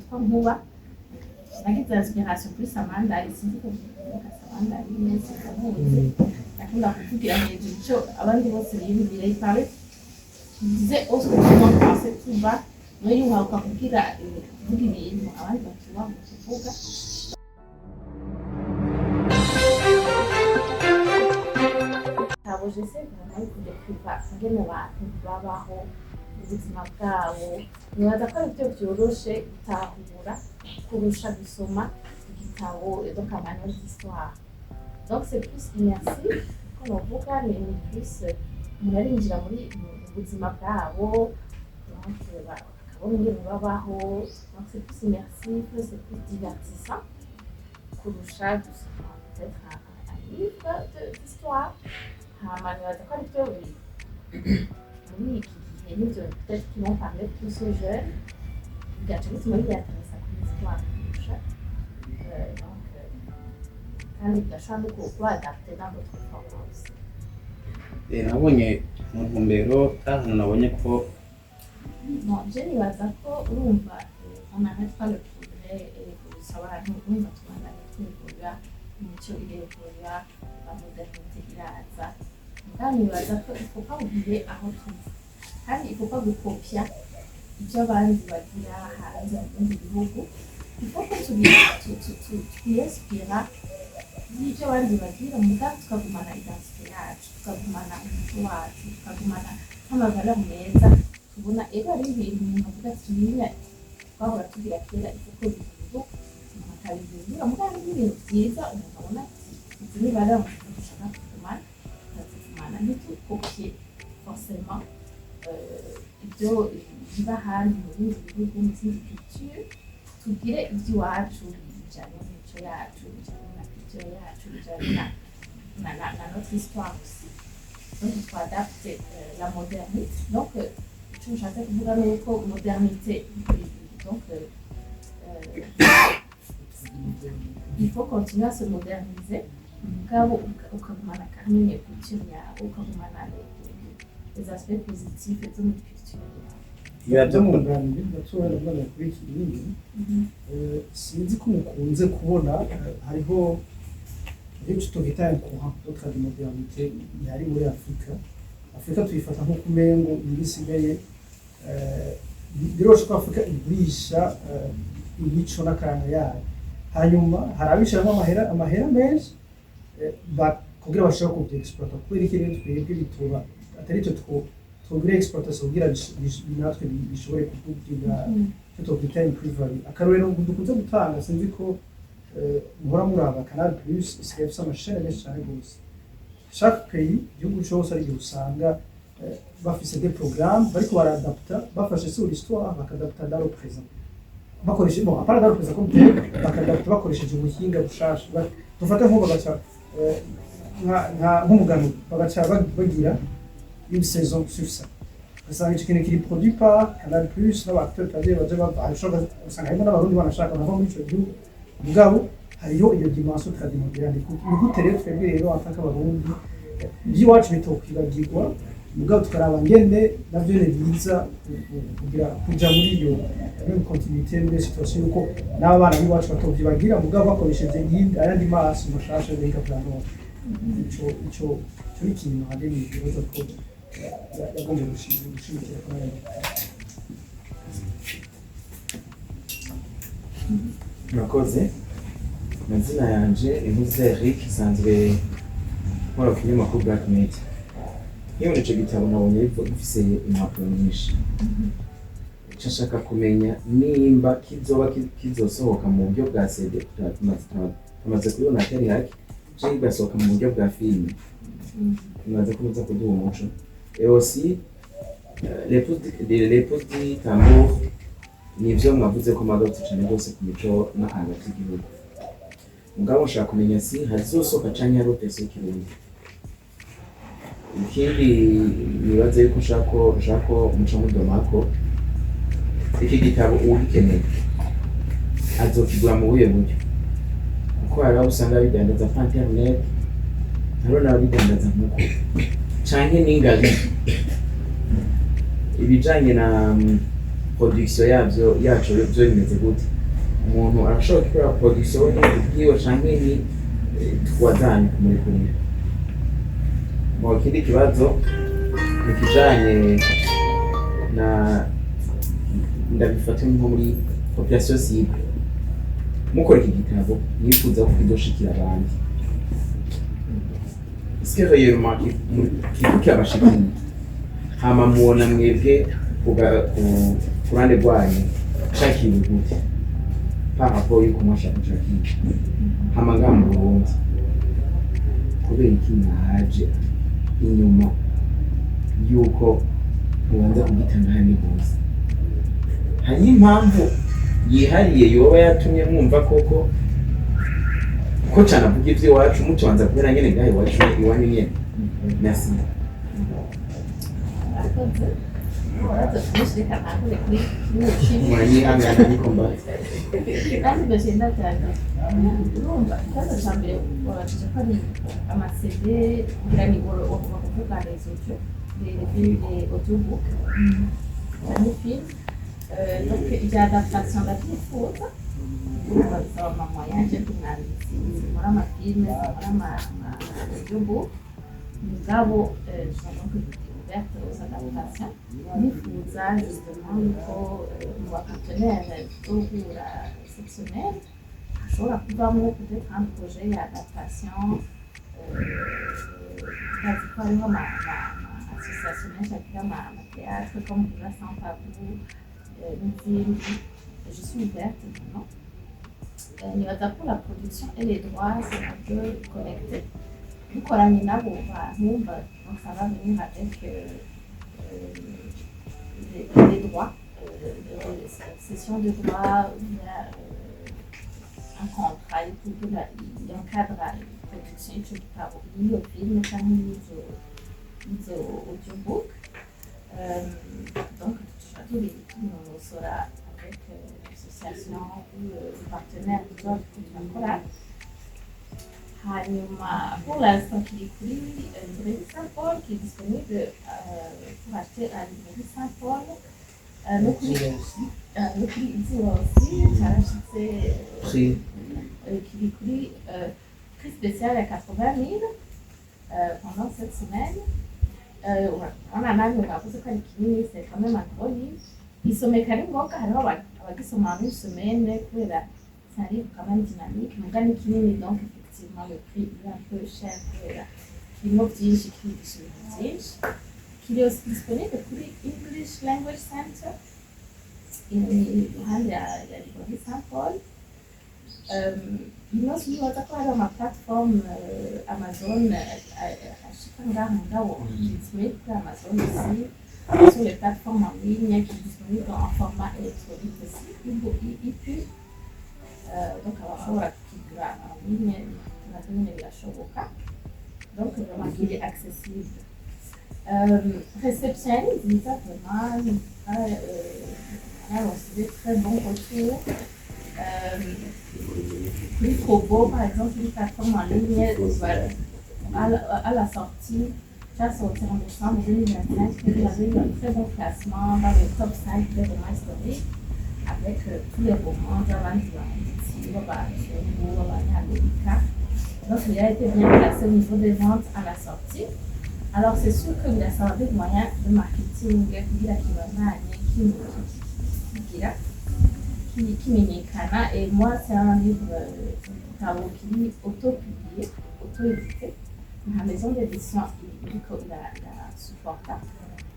nkuba nagize inspiration kuri Samandari sinzi ko Samandari neza kamuzi nakunda kuvugira hejuru cyo abandi bose biyumvira ipare dize osko comment passer tout bas muri uharuka kugira kuvuga ibintu abandi batuba mu kuvuga abo jese nari kudekriva ngene abantu babaho ubuzima bwabo nibaza ko ari byo byoroshe gutahura kurusha gusoma igitabo donc amanuel d'histoire donc c'est plus immersif comme on voit mais plus murarinjira muri ubuzima bwabo donc bakabona ingene babaho donc c'est plus immersif c'est plus divertissant kurusha gusoma peut-être un livre d'histoire hama nibaza ko ari byo muri iki et nous peut-être qu'ils vont parler plus aux jeunes. Il y a toujours ce moment qui est intéressant comme histoire. Donc, quand les personnes de pourquoi adapter dans votre format aussi. Et nabonye mu ntumbero ahantu nabonye ko bon je nibaza ko urumva on n'arrête pas le progrès et gusaba abantu urumva tubandanya twivura imico irevura la modernité iraza kandi nibaza ko il faut pas oublier aho tuva kandi il faut pas gukopia ibyo abandi bagira hanze mu bindi bihugu il faut que twiyespira n'ibyo abandi bagira mugabe tukagumana identité yacu tukagumana umuco wacu tukagumana nk'amagara meza tubona ego ari ibintu umuntu avuga ati niya twahora tugira kera il faut que bihinduka umuntu akabihindura mugabe n'ibintu byiza umuntu abona ati izi ni bara umuntu dushaka kugumana ntitukopie forcément ibyo biba ahandi mu bindi bihugu mu zindi culture tugire iby'iwacu bijyanye n'imico yacu bijyanye na culture yacu bijyanye na notre histoire aussi donc twadapte la modernité donc icyo nshatse kuvuga ni uko modernité donc il faut continuer à se moderniser mugabo ukagumana kamene culture yawe ukagumana les aspects positifs de notre culture. Ibyo mu Rwanda ndashobora kubona kuri iki bintu sinzi ko mukunze kubona hariho ibyo twita courant d'autre de modernité yari muri Afrika tuyifata nko kumengo ibisigaye biroshe ko Afrika igurisha imico n'akaranga yayo hanyuma harabishamo amahera menshi kugira bashobora kubyexploiter kubera iki rero twebwe bituba atari cyo twogira exploitation kugira natwe bishobore kuvugira cyo twita improve akarero dukunze gutanga sinzi ko nkora muraba Canal Plus isigaye ifite amashene menshi cyane gose chaque pays igihugu cyose ari usanga bafise des programmes bariko baradapta bafashe sur l'histoire bakadapta dans le présent bakoresheje bon apart dans le présent comme tel bakadapta bakoresheje ubuhinga bushasha dufate nko bagaca nk'umugano bagaca bagira une saison sur ça. Ça veut dire qu'il est produit par Canal Plus, n'abacteurs kaje baje bashaka usanga harimo n'abarundi banashaka nabo muri ico gihugu mugabo hariyo iyo dimension traditionnelle niko rero twebwe rero ataka abarundi by'iwacu bitokwibagirwa mugabo tukaraba ngende navyo ne biza kugira kuja muri iyo même continuité de situation uko n'abana b'iwacu batovyibagira mugabo bakoresheje ayandi maso mushasha benga plano ico ikintu hade ni ibibazo ko yagomba gushimikira kwa murakoze amazina yanje Impuze Eric sanzwe nkora ku kinyamakuru Black Media iyo nico gitabo nabonye gifise impapuro nyinshi icyo nshaka kumenya nimba kizosohoka mu buryo bwa CD tumaze kubibona atari hake cyangwa igasohoka mu buryo bwa filime tumaze kuza kuduha umuco et aussi les petits tambours nivyo mwavuze ko madotse cyane rwose ku mico n'akanga k'igihugu mugabo ushaka kumenya si hazosohoka canke yarotese ikirundi ikindi nibaze yuko ushaka umuco mudomako iki gitabo ugikeneye azokigura mu buye buryo kuko hari aho usanga bidandaza pa internet hariho n'ababidandaza nk'uko canke n'ingabi ibijanye production yacu byo bimeze gute umuntu arashobora gukora production we ubwiwe canke ni twazanye kumurikurira mu kindi kibazo nikijanye na ndabifata nko muri population cible mukora iki gitabo yifuza ko kidoshikira abandi est-ce que réellement kifuki abashikira hama muona mwebwe ku ruhande rwanyu shakiwe gute par rapport yuko mwashaka shakira hama ngaha mu Burundi kubera iki mwahaje inyuma yuko mubanza kugitanga hano hose hari impamvu yihariye yoba yatumye mwumva koko ko cyane avuga iby'iwacu mutubanza kubera nyine ngahe iwacu iwanyu nyine merci muranyihangana niko mbaza kandi ndagenda cyane urumva ikibazo cya mbere wabashije ko ari amasede kugira ngo bagomba kuvuga les audiobook cyane film donc ibya adaptation ndabyifuza urumva bisaba amamoyen je kumwanditsi muri amafilme muri audiobook mugabo donc ouverte aux adaptations nifuza justement yuko mu bapartenaire tuzogura exceptionnel hashobora kuvamo peut-être un projet d'adaptation bazi ko hariho association menshi agira amateatre comme Vivre sans tabou n'izindi je suis ouverte vraiment nibaza ko la production et les droits c'est un peu connecté dukoranye nabo bantu donc ça va venir avec les droits cession de droits un contrat il encadre la production y'icyo gitabo iyo filime cyangwa y'izo audiobook donc tunonosora avec l'association ou le partenaire tuzakora hanyuma pour l'instant kiri kuri librairie Saint-Paul qui est disponible pour acheter à la librairie Saint-Paul no kuri Izuba aussi cyarashitse kiri kuri prix spécial à 80 000 pendant cette semaine on a même raconté que c'est quand même un gros livre isomeka ari ngombwa hariho abagisoma muri semaine kubera c'est un livre quand même dynamique muga ni kinini donc effectivement le prix est un peu cher kubera kirimo byinshi kiri aussi disponible kuri English Language Center iruhande ya librairie Saint-Paul inosi nibaza ko hari amaplateforme Amazon ashika ngaha mugabo disponible kuri Amazon aussi sur les plateformes en ligne qui sont disponibles en format électronique aussi EPUB donc abashobora kukigura en ligne navyo nyene birashoboka donc vraiment qu'il est accessible réception nziza vraiment on a reçu de très bons retours Kuri Kobo par exemple une plateforme en ligne à la sortie ça sorti en décembre 2025 il y avait eu un très bon classement dans le top 5 des romans historiques avec tous les romans d'Avandi donc il a été bien classé au niveau des ventes à la sortie alors c'est sûr qu'il a servi de moyen de marketing qui menyekana et moi c'est un livre qui est auto-publié, auto-édité la maison d'édition la supporte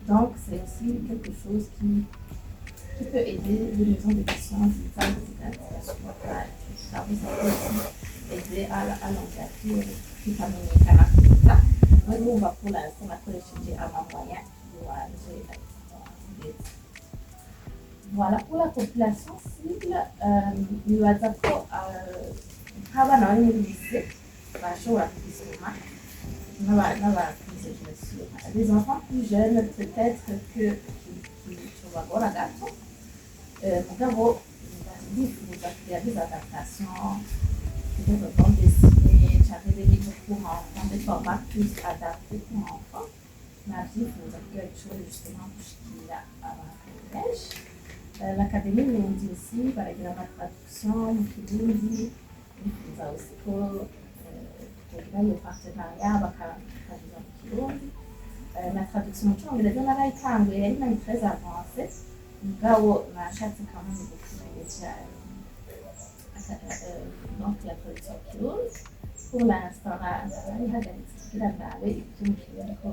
donc c'est aussi quelque chose qui peut aider les maisons d'édition ça vous aussi aider à l'engager qui va menyekana ça nous on va pour l'instant la collectionner à un moyen voilà pour la population cible nibaza ko nk'abana bari muri lycée bashobora kubisoma n'abakuze les enfants plus jeunes peut-être que tubagora gato mugabo bifuza kugira des adaptations peut-être bande dessinée cyangwa des livres pour enfants des formats plus adaptés pour enfants nabyifuza kugira bishobore justement gushikira abantu benshi L'Académie Ndundi aussi baragira ama traduction mu Kirundi bifuza aussi ko tugira iyo partenariat bakagira mu Kirundi. La traduction mu Congereza narayitanguye yari nari très avancée mugabo nashatse kamwe mu gukoresha donc la traduction mu Kirundi. Pour l'instant narihagaritse kugira ndabe ibyo mu Kirundi ko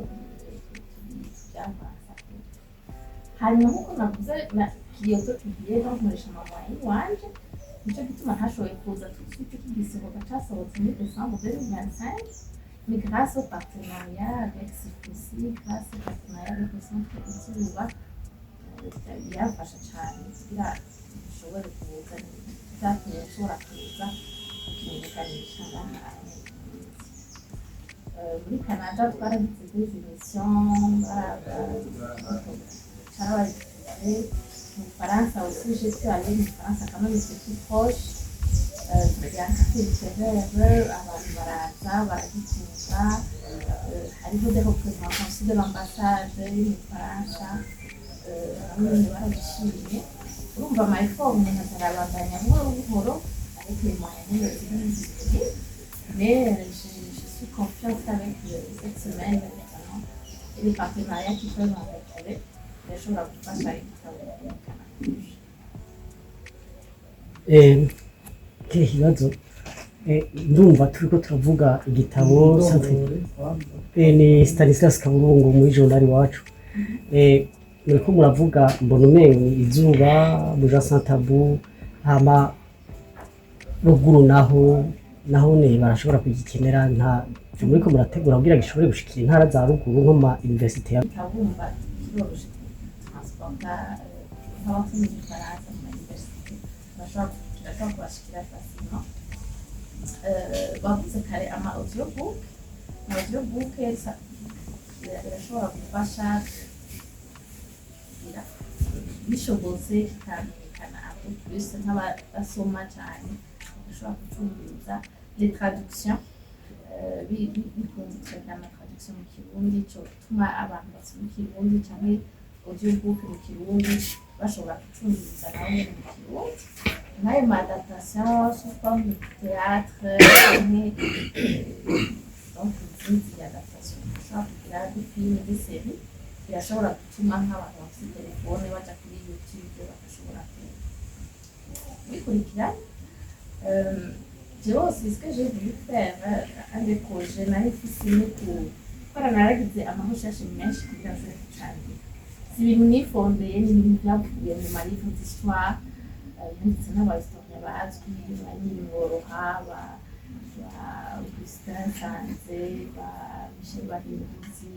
byavansa. Hanyuma nk'uko navuze Kyoto tugiye no nkoresha amamoyen wanje nicyo gituma ntashoboye kuza tugiye igisohoka cyasohotse muri décembre 2025 mais grâce au partenariat avec CFC, grâce au partenariat avec le centre Izuba byafasha cyane kugira dushobore kuza byatumye nshobora kuza kumenyekanisha muri Canada twaragize des émissions mu Faransa aussi je suis allée mu Faransa quand même c'est tout proche tujya café littéraire abantu baraza baragituza hariho des représentants aussi de l'ambassade mu Faransa bamwe barabishimye urumva ama effort umuntu azarabandanya buhoro buhoro avec les moyens limités mais je suis confiante avec cette semaine notamment et les partenariats qui peuvent en retrouver ndashobora gufasha igitabo kwerekana kiriya kibazo ndumva turiko turavuga igitabo ni Stanislas Kaburungu muri journal iwacu muriko muravuga mbona umengo Izuba Buja Santabu hama ruguru naho ne barashobora kugikenera nta muriko murategura kugira gishobore gushikira intara za ruguru nko ma université ya Kabumba kiroroshe transporta nk'abafundi b'Ifaransa mu université bashobora kubashikira facilement. Bavuze kare ama audiobook irashobora gufasha bishobotse kikamenyekana un peu plus nk'abasoma cyane bashobora gucururiza les traductions bikunze kwerekana traduction mu Kirundi cyo gutuma abantu basoma Ikirundi cyangwa audiobook mu Kirundi bashobora gucururiza nawe mu Kirundi n'ayo ma adaptation sous forme de théâtre donc izindi adaptation bashobora kugira des films des séries birashobora gutuma nk'abantu bafite telefone baja kuri YouTube bagashobora kubikurikira. J'ai aussi ce que j'ai voulu faire un des projets naifisime gukora naragize amarecherche menshi kugira ngo cyane si ibintu nifondeye ni ibintu byavuye mu malivre d'histoire yanditse n'abahistorien bazwi ba Nyiringoroha ba Augustin Sanze ba Michel Bahinduzi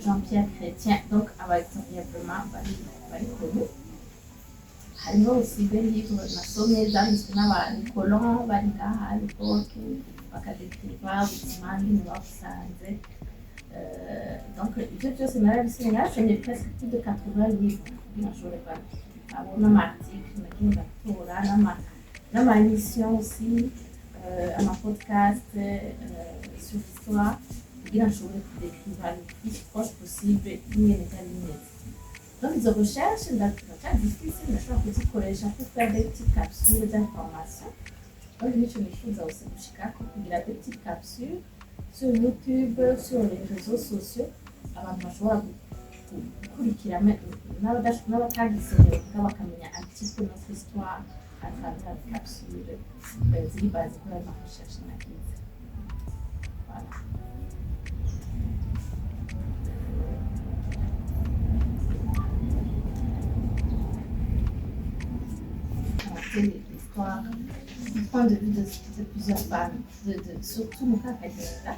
Jean-Pierre Chrétien donc abahistorien vraiment bari connus. Harimo aussi des livres nasomye zanditswe n'abantu colon bari ngaha à l'époque bakadekriva ubuzima nyine babusanze donc ibyo byose narabisomye narasomye presque plus de 80 livres kugira nshobore kwabona amarticle nagiye ndatora n'ama émission aussi ama podcast sur l'histoire kugira nshobore kudekriva le plus proche possible y'ingene byari bimeze. Donc, les recherches, c'est difficile, mais je crois que tu pourrais faire des petites capsules d'informations. Donc, je me suis aussi au Chicago, il y a des petites capsules sur YouTube, sur les réseaux sociaux. Avant de jouer un petit peu notre histoire à travers les capsules basées sur la recherche dans la guide. Voilà. L'histoire du point de vue de plusieurs femmes, surtout Muka Kagenda,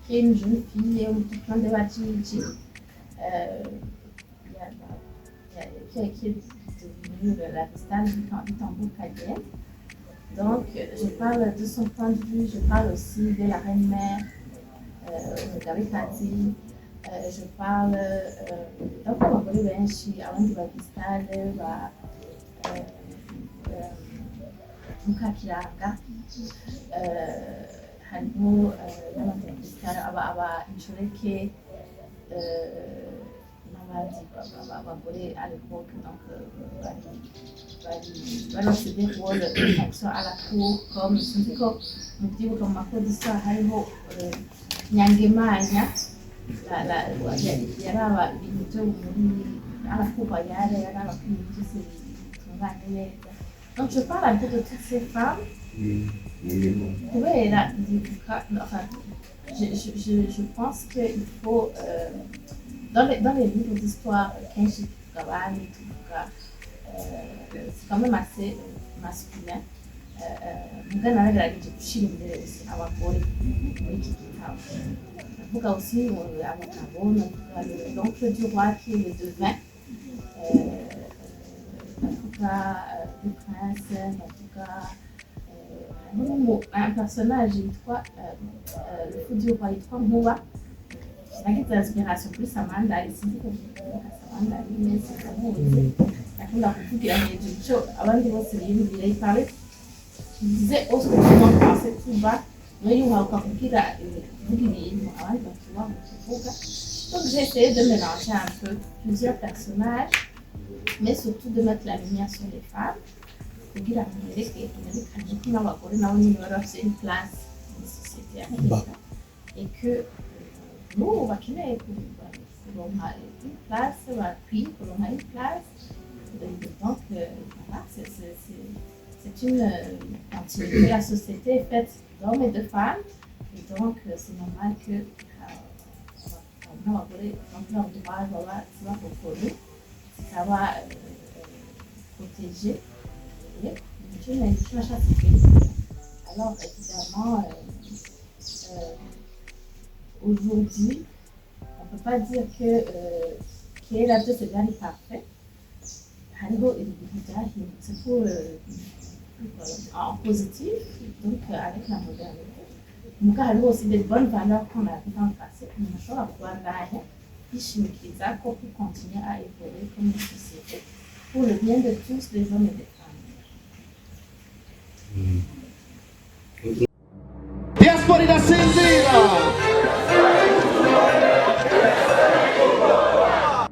qui est une jeune fille qui prend des Wachiji, qui est devenue la vestale du tambour Kagenda. Donc, je parle de son point de vue, je parle aussi de la reine-mère, Gabekati, je parle donc abagore benshi abandi ba vestale Mukakiranga harimo n'abandi bakirikana aba inshoreke abagore à l'époque, donc bari bafite des rôles de fonction à la cour, comme sinzi ko mubyibuka mu makuru d'histoire hariho Nyangemanya yaraba ibintu byo muri à la cour royale, yaraba ko ibintu byose bitunganye neza. Donc je parle un peu de toutes ces femmes kubera ndibuka, enfin je pense qu'il faut dans les livres d'histoire kenshi tuvuga abami tuvuga c'est quand même assez masculin. Mugana nagerageje gushira imbere gusa abagore muri iki gitabo. Ndavuga aussi abagabo, ndavuga l'oncle du roi qui est le devin, ndavuga le prince, ndavuga un personnage yitwa le fou du roi yitwa Nkuba. Nagize inspiration kuri Samandari, sinzi ko Samandari neza ndamuzi, akunda kuvugira hejuru icyo abandi bose biyumvira. Il disait au second passé tout bas, mais il m'a pas compris la donc j'ai essayé de mélanger un peu plusieurs personnages, mais surtout de mettre la lumière sur les femmes. Pour dire c'est une place de société américaine et que nous, on va créer pour une place, puis pour une place. Donc voilà, c'est une continuité. La société est faite d'hommes et de femmes, et donc c'est normal que leur droit soit reconnu, ça va protéger. Alors évidemment, aujourd'hui, on ne peut pas dire que est là-dessus c'est bien parfait. C'est pour en positif, donc avec la modernité. Donc, il y a aussi des bonnes valeurs qu'on a vues dans le passé, qu'on a choisi à pouvoir derrière, puis chimiquer pour continuer à évoluer comme une société, pour le bien de tous les hommes et des femmes. Diaspora da Cindy!